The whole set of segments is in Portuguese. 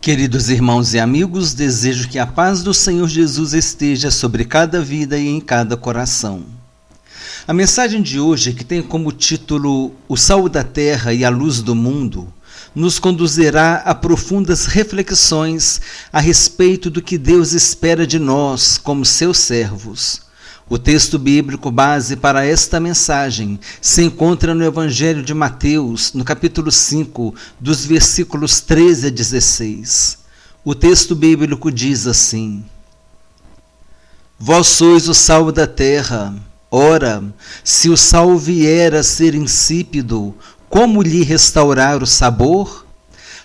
Queridos irmãos e amigos, desejo que a paz do Senhor Jesus esteja sobre cada vida e em cada coração. A mensagem de hoje, que tem como título O Sal da Terra e a Luz do Mundo, nos conduzirá a profundas reflexões a respeito do que Deus espera de nós como seus servos. O texto bíblico base para esta mensagem se encontra no Evangelho de Mateus, no capítulo 5, dos versículos 13 a 16. O texto bíblico diz assim: Vós sois o sal da terra. Ora, se o sal vier a ser insípido, como lhe restaurar o sabor?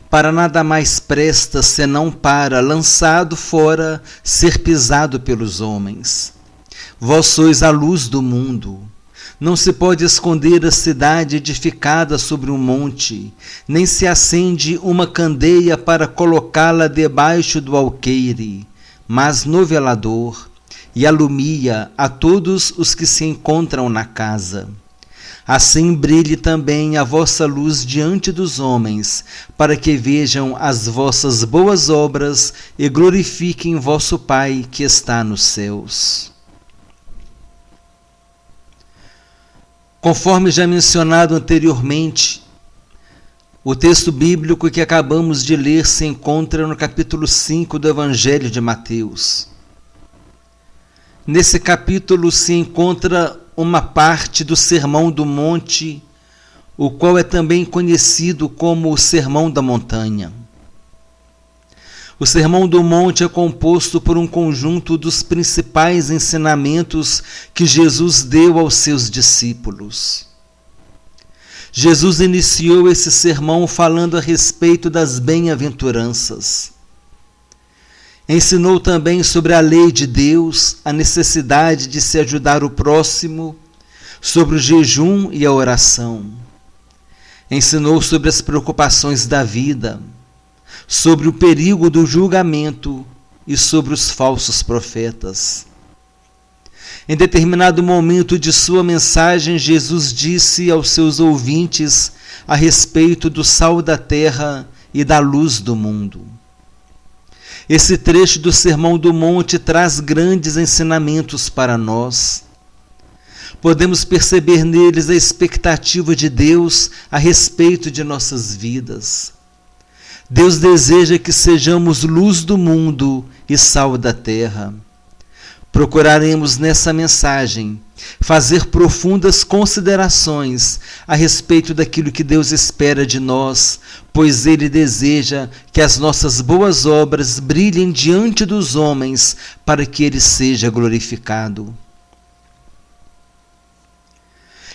Para nada mais presta senão para, lançado fora, ser pisado pelos homens. Vós sois a luz do mundo. Não se pode esconder a cidade edificada sobre um monte, nem se acende uma candeia para colocá-la debaixo do alqueire, mas no velador, e alumia a todos os que se encontram na casa. Assim brilhe também a vossa luz diante dos homens, para que vejam as vossas boas obras e glorifiquem vosso Pai que está nos céus. Conforme já mencionado anteriormente, o texto bíblico que acabamos de ler se encontra no capítulo 5 do Evangelho de Mateus. Nesse capítulo se encontra uma parte do Sermão do Monte, o qual é também conhecido como o Sermão da Montanha. O Sermão do Monte é composto por um conjunto dos principais ensinamentos que Jesus deu aos seus discípulos. Jesus iniciou esse sermão falando a respeito das bem-aventuranças. Ensinou também sobre a lei de Deus, a necessidade de se ajudar o próximo, sobre o jejum e a oração. Ensinou sobre as preocupações da vida, sobre o perigo do julgamento e sobre os falsos profetas. Em determinado momento de sua mensagem, Jesus disse aos seus ouvintes a respeito do sal da terra e da luz do mundo. Esse trecho do Sermão do Monte traz grandes ensinamentos para nós. Podemos perceber neles a expectativa de Deus a respeito de nossas vidas. Deus deseja que sejamos luz do mundo e sal da terra. Procuraremos nessa mensagem fazer profundas considerações a respeito daquilo que Deus espera de nós, pois Ele deseja que as nossas boas obras brilhem diante dos homens para que Ele seja glorificado.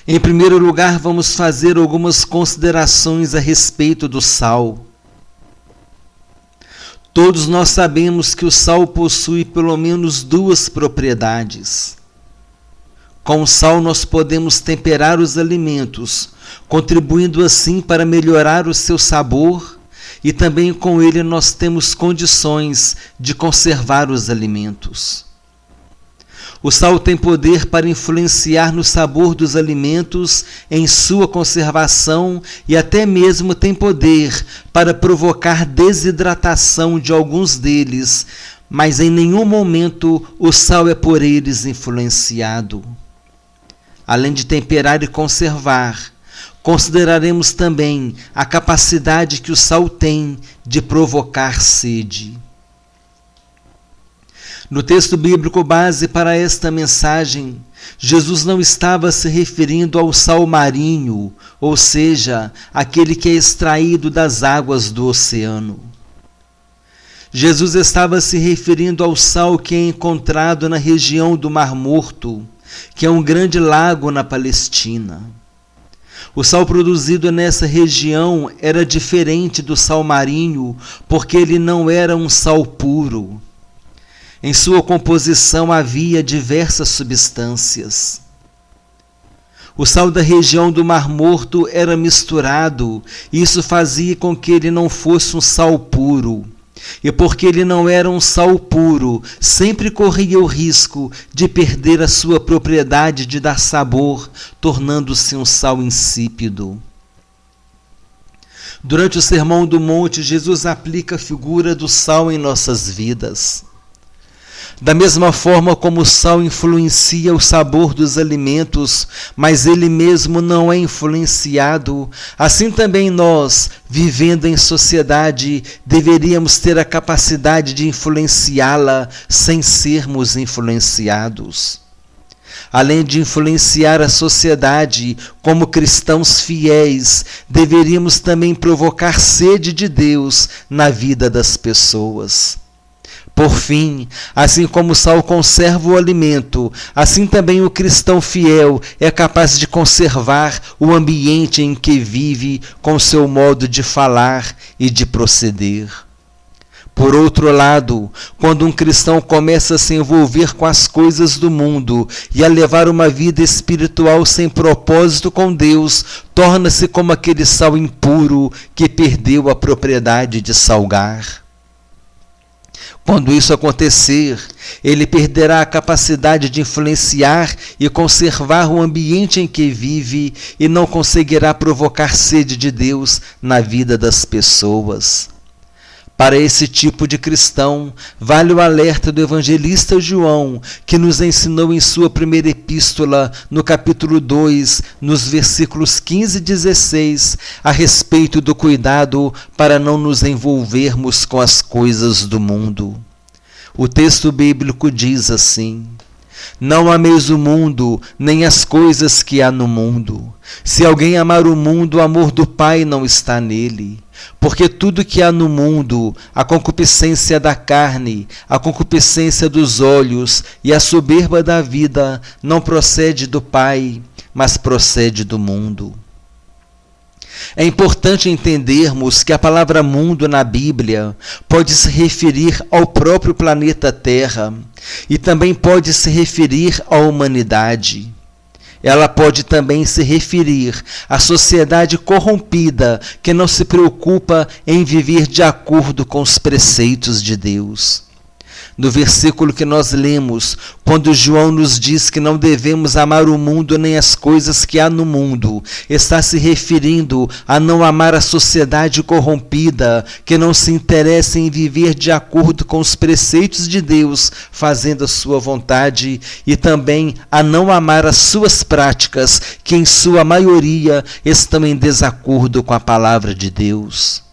Em primeiro lugar, vamos fazer algumas considerações a respeito do sal. Todos nós sabemos que o sal possui pelo menos duas propriedades. Com o sal nós podemos temperar os alimentos, contribuindo assim para melhorar o seu sabor, e também com ele nós temos condições de conservar os alimentos. O sal tem poder para influenciar no sabor dos alimentos, em sua conservação, e até mesmo tem poder para provocar desidratação de alguns deles, mas em nenhum momento o sal é por eles influenciado. Além de temperar e conservar, consideraremos também a capacidade que o sal tem de provocar sede. No texto bíblico base para esta mensagem, Jesus não estava se referindo ao sal marinho, ou seja, aquele que é extraído das águas do oceano. Jesus estava se referindo ao sal que é encontrado na região do Mar Morto, que é um grande lago na Palestina. O sal produzido nessa região era diferente do sal marinho, porque ele não era um sal puro. Em sua composição havia diversas substâncias. O sal da região do Mar Morto era misturado, e isso fazia com que ele não fosse um sal puro. E porque ele não era um sal puro, sempre corria o risco de perder a sua propriedade de dar sabor, tornando-se um sal insípido. Durante o Sermão do Monte, Jesus aplica a figura do sal em nossas vidas. Da mesma forma como o sal influencia o sabor dos alimentos, mas ele mesmo não é influenciado, assim também nós, vivendo em sociedade, deveríamos ter a capacidade de influenciá-la sem sermos influenciados. Além de influenciar a sociedade como cristãos fiéis, deveríamos também provocar sede de Deus na vida das pessoas. Por fim, assim como o sal conserva o alimento, assim também o cristão fiel é capaz de conservar o ambiente em que vive com seu modo de falar e de proceder. Por outro lado, quando um cristão começa a se envolver com as coisas do mundo e a levar uma vida espiritual sem propósito com Deus, torna-se como aquele sal impuro que perdeu a propriedade de salgar. Quando isso acontecer, ele perderá a capacidade de influenciar e conservar o ambiente em que vive e não conseguirá provocar sede de Deus na vida das pessoas. Para esse tipo de cristão, vale o alerta do evangelista João, que nos ensinou em sua primeira epístola, no capítulo 2, nos versículos 15 e 16, a respeito do cuidado para não nos envolvermos com as coisas do mundo. O texto bíblico diz assim: não ameis o mundo, nem as coisas que há no mundo. Se alguém amar o mundo, o amor do Pai não está nele. Porque tudo que há no mundo, a concupiscência da carne, a concupiscência dos olhos e a soberba da vida, não procede do Pai, mas procede do mundo. É importante entendermos que a palavra mundo na Bíblia pode se referir ao próprio planeta Terra e também pode se referir à humanidade. Ela pode também se referir à sociedade corrompida que não se preocupa em viver de acordo com os preceitos de Deus. No versículo que nós lemos, quando João nos diz que não devemos amar o mundo nem as coisas que há no mundo, está se referindo a não amar a sociedade corrompida, que não se interessa em viver de acordo com os preceitos de Deus, fazendo a sua vontade, e também a não amar as suas práticas, que em sua maioria estão em desacordo com a palavra de Deus.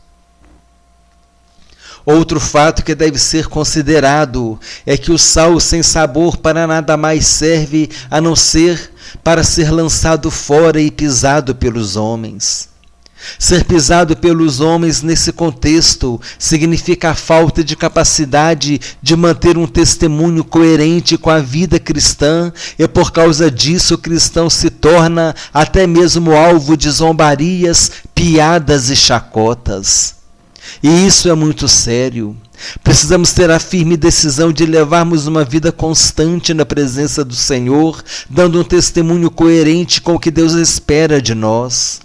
Outro fato que deve ser considerado é que o sal sem sabor para nada mais serve a não ser para ser lançado fora e pisado pelos homens. Ser pisado pelos homens nesse contexto significa a falta de capacidade de manter um testemunho coerente com a vida cristã, e por causa disso o cristão se torna até mesmo alvo de zombarias, piadas e chacotas. E isso é muito sério. Precisamos ter a firme decisão de levarmos uma vida constante na presença do Senhor, dando um testemunho coerente com o que Deus espera de nós.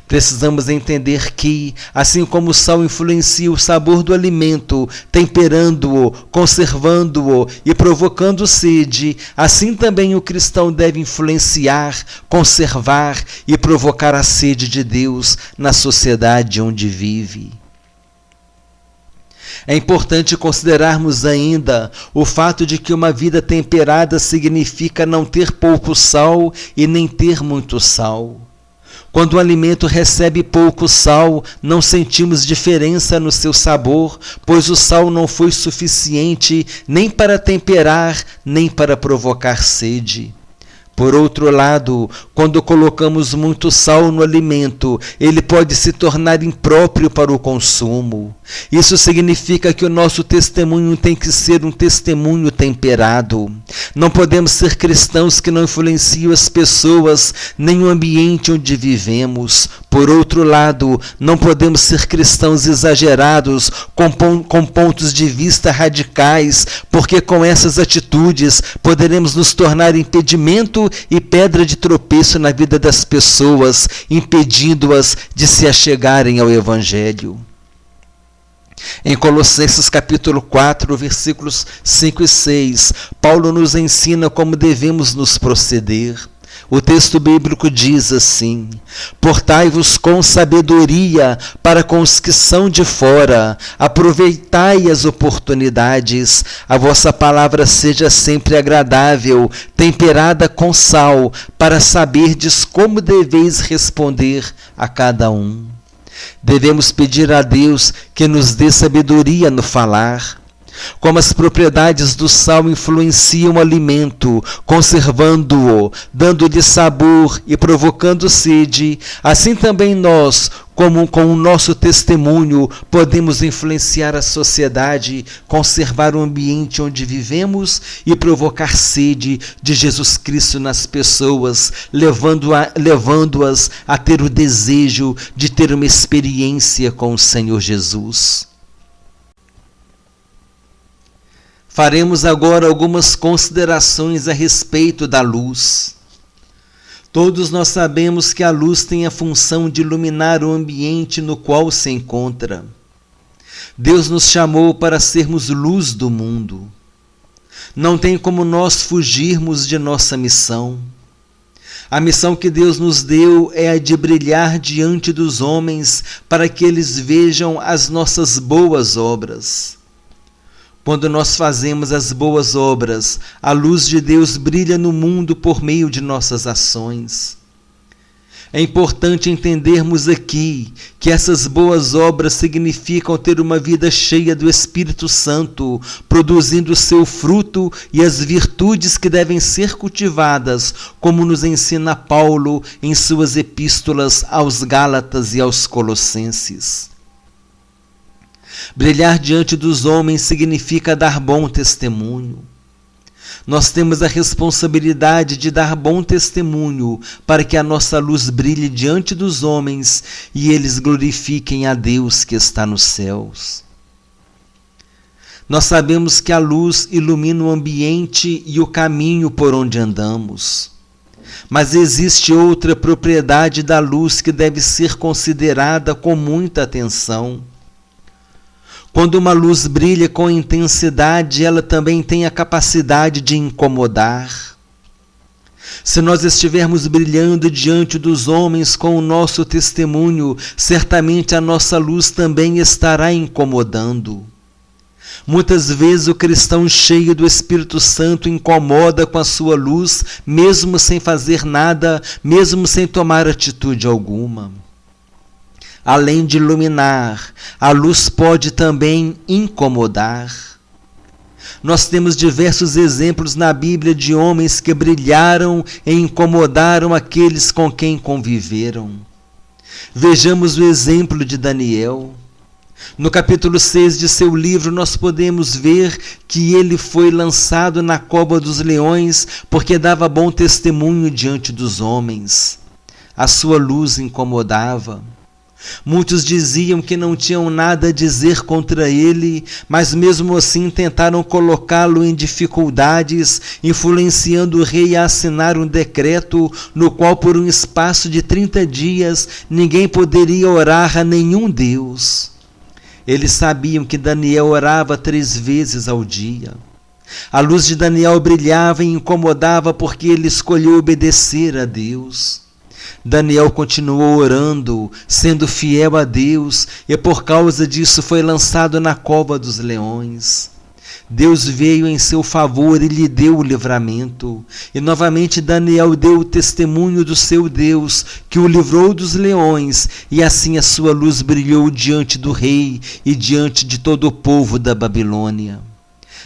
Precisamos entender que, assim como o sal influencia o sabor do alimento, temperando-o, conservando-o e provocando sede, assim também o cristão deve influenciar, conservar e provocar a sede de Deus na sociedade onde vive. É importante considerarmos ainda o fato de que uma vida temperada significa não ter pouco sal e nem ter muito sal. Quando o alimento recebe pouco sal, não sentimos diferença no seu sabor, pois o sal não foi suficiente nem para temperar, nem para provocar sede. Por outro lado, quando colocamos muito sal no alimento, ele pode se tornar impróprio para o consumo. Isso significa que o nosso testemunho tem que ser um testemunho temperado. Não podemos ser cristãos que não influenciam as pessoas, nem o ambiente onde vivemos. Por outro lado, não podemos ser cristãos exagerados, com pontos de vista radicais, porque com essas atitudes poderemos nos tornar impedimento e pedra de tropeço na vida das pessoas, impedindo-as de se achegarem ao Evangelho. Em Colossenses capítulo 4, versículos 5 e 6, Paulo nos ensina como devemos nos proceder. O texto bíblico diz assim: portai-vos com sabedoria para com os que são de fora, aproveitai as oportunidades, a vossa palavra seja sempre agradável, temperada com sal, para saberdes como deveis responder a cada um. Devemos pedir a Deus que nos dê sabedoria no falar. Como as propriedades do sal influenciam o alimento, conservando-o, dando-lhe sabor e provocando sede, assim também nós, como com o nosso testemunho, podemos influenciar a sociedade, conservar o ambiente onde vivemos e provocar sede de Jesus Cristo nas pessoas, levando-as a ter o desejo de ter uma experiência com o Senhor Jesus. Faremos agora algumas considerações a respeito da luz. Todos nós sabemos que a luz tem a função de iluminar o ambiente no qual se encontra. Deus nos chamou para sermos luz do mundo. Não tem como nós fugirmos de nossa missão. A missão que Deus nos deu é a de brilhar diante dos homens para que eles vejam as nossas boas obras. Quando nós fazemos as boas obras, a luz de Deus brilha no mundo por meio de nossas ações. É importante entendermos aqui que essas boas obras significam ter uma vida cheia do Espírito Santo, produzindo o seu fruto e as virtudes que devem ser cultivadas, como nos ensina Paulo em suas epístolas aos Gálatas e aos Colossenses. Brilhar diante dos homens significa dar bom testemunho. Nós temos a responsabilidade de dar bom testemunho para que a nossa luz brilhe diante dos homens e eles glorifiquem a Deus que está nos céus. Nós sabemos que a luz ilumina o ambiente e o caminho por onde andamos. Mas existe outra propriedade da luz que deve ser considerada com muita atenção. Quando uma luz brilha com intensidade, ela também tem a capacidade de incomodar. Se nós estivermos brilhando diante dos homens com o nosso testemunho, certamente a nossa luz também estará incomodando. Muitas vezes o cristão cheio do Espírito Santo incomoda com a sua luz, mesmo sem fazer nada, mesmo sem tomar atitude alguma. Além de iluminar, a luz pode também incomodar. Nós temos diversos exemplos na Bíblia de homens que brilharam e incomodaram aqueles com quem conviveram. Vejamos o exemplo de Daniel. No capítulo 6 de seu livro, nós podemos ver que ele foi lançado na cova dos leões porque dava bom testemunho diante dos homens. A sua luz incomodava. Muitos diziam que não tinham nada a dizer contra ele, mas mesmo assim tentaram colocá-lo em dificuldades, influenciando o rei a assinar um decreto no qual por um espaço de 30 dias ninguém poderia orar a nenhum Deus. Eles sabiam que Daniel orava 3 vezes ao dia. A luz de Daniel brilhava e incomodava porque ele escolheu obedecer a Deus. Daniel continuou orando, sendo fiel a Deus, e por causa disso foi lançado na cova dos leões. Deus veio em seu favor e lhe deu o livramento. E novamente Daniel deu o testemunho do seu Deus, que o livrou dos leões, e assim a sua luz brilhou diante do rei e diante de todo o povo da Babilônia.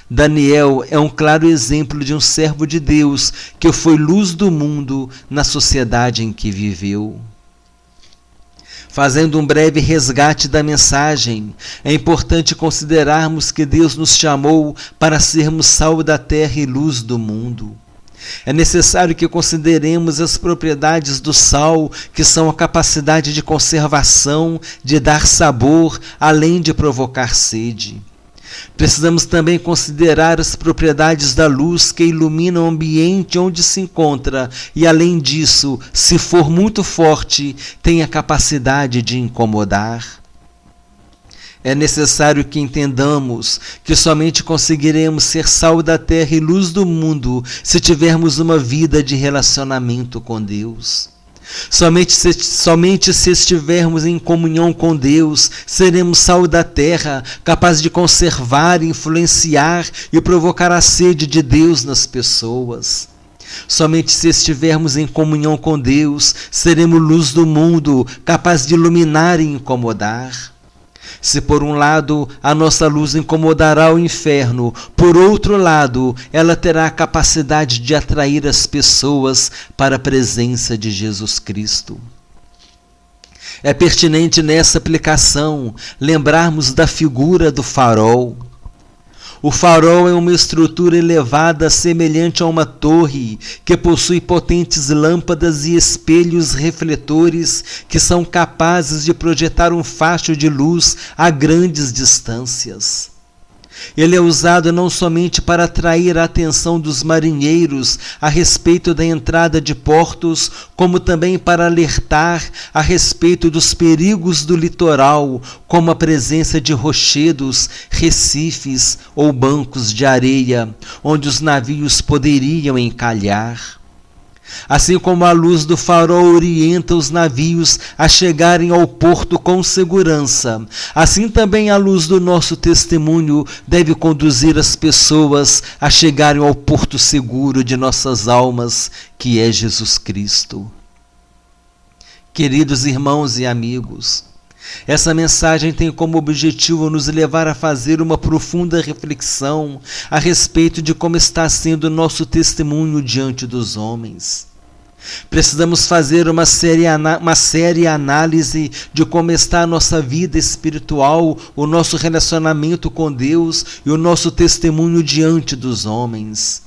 Daniel é um claro exemplo de um servo de Deus que foi luz do mundo na sociedade em que viveu. Fazendo um breve resgate da mensagem, é importante considerarmos que Deus nos chamou para sermos sal da terra e luz do mundo. É necessário que consideremos as propriedades do sal, que são a capacidade de conservação, de dar sabor, além de provocar sede. Precisamos também considerar as propriedades da luz que ilumina o ambiente onde se encontra e, além disso, se for muito forte, tem a capacidade de incomodar. É necessário que entendamos que somente conseguiremos ser sal da terra e luz do mundo se tivermos uma vida de relacionamento com Deus. Somente se estivermos em comunhão com Deus, seremos sal da terra, capaz de conservar, influenciar e provocar a sede de Deus nas pessoas. Somente se estivermos em comunhão com Deus, seremos luz do mundo, capaz de iluminar e incomodar. Se por um lado a nossa luz incomodará o inferno, por outro lado ela terá a capacidade de atrair as pessoas para a presença de Jesus Cristo. É pertinente nessa aplicação lembrarmos da figura do farol. O farol é uma estrutura elevada semelhante a uma torre que possui potentes lâmpadas e espelhos refletores que são capazes de projetar um facho de luz a grandes distâncias. Ele é usado não somente para atrair a atenção dos marinheiros a respeito da entrada de portos, como também para alertar a respeito dos perigos do litoral, como a presença de rochedos, recifes ou bancos de areia, onde os navios poderiam encalhar. Assim como a luz do farol orienta os navios a chegarem ao porto com segurança, assim também a luz do nosso testemunho deve conduzir as pessoas a chegarem ao porto seguro de nossas almas, que é Jesus Cristo. Queridos irmãos e amigos, essa mensagem tem como objetivo nos levar a fazer uma profunda reflexão a respeito de como está sendo o nosso testemunho diante dos homens. Precisamos fazer uma séria análise de como está a nossa vida espiritual, o nosso relacionamento com Deus e o nosso testemunho diante dos homens.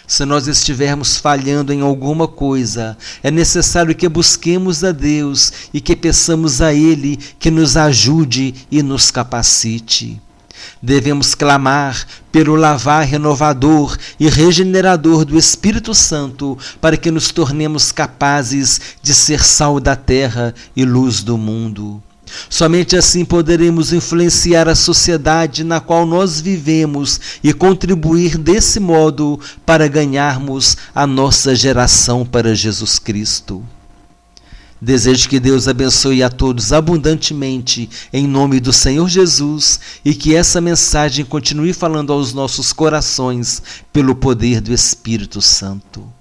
Se nós estivermos falhando em alguma coisa, é necessário que busquemos a Deus e que peçamos a Ele que nos ajude e nos capacite. Devemos clamar pelo lavar renovador e regenerador do Espírito Santo para que nos tornemos capazes de ser sal da terra e luz do mundo. Somente assim poderemos influenciar a sociedade na qual nós vivemos e contribuir desse modo para ganharmos a nossa geração para Jesus Cristo. Desejo que Deus abençoe a todos abundantemente em nome do Senhor Jesus e que essa mensagem continue falando aos nossos corações pelo poder do Espírito Santo.